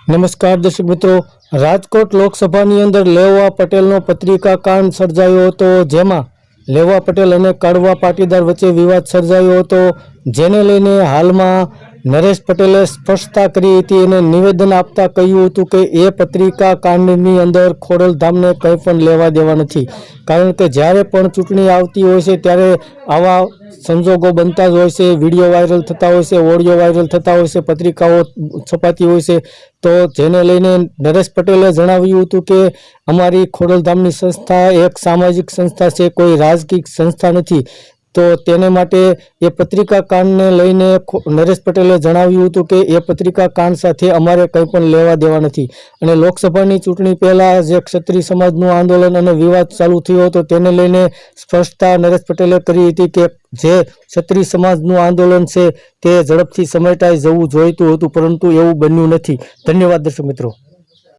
નમસ્કાર દર્શક મિત્રો, રાજકોટ લોકસભાની અંદર લેવા પટેલનો પત્રિકા કાંડ સર્જાયો હતો, જેમાં લેવા પટેલ અને કડવા પાટીદાર વચ્ચે વિવાદ સર્જાયો હતો, જેને લઈને હાલમાં નરેશ પટેલે સ્પષ્ટતા કરી હતી અને નિવેદન આપતા કહ્યું હતું કે એ પત્રિકા કાંડની અંદર ખોડલધામને કંઈ પણ લેવા દેવા નથી, કારણ કે જ્યારે પણ ચૂંટણી આવતી હોય છે ત્યારે આવા સંજોગો બનતા જ હોય છે, વિડીયો વાયરલ થતા હોય છે, ઓડિયો વાયરલ થતા હોય છે, પત્રિકાઓ છપાતી હોય છે। તો જેને લઈને નરેશ પટેલે જણાવ્યું હતું કે અમારી ખોડલધામની સંસ્થા એક સામાજિક સંસ્થા છે, કોઈ રાજકીય સંસ્થા નથી। તો તેને માટે એ પત્રિકા કાંડને લઈને નરેશ પટેલે જણાવ્યું હતું કે એ પત્રિકા કાંડ સાથે અમારે કંઈ પણ લેવા દેવા નથી અને લોકસભાની ચૂંટણી પહેલાં જે ક્ષત્રિય સમાજનું આંદોલન અને વિવાદ ચાલુ થયો હતો તેને લઈને સ્પષ્ટતા નરેશ પટેલે કરી હતી કે જે ક્ષત્રિય સમાજનું આંદોલન છે તે ઝડપથી સમેટાઈ જવું જોઈતું હતું, પરંતુ એવું બન્યું નથી। ધન્યવાદ દર્શક મિત્રો।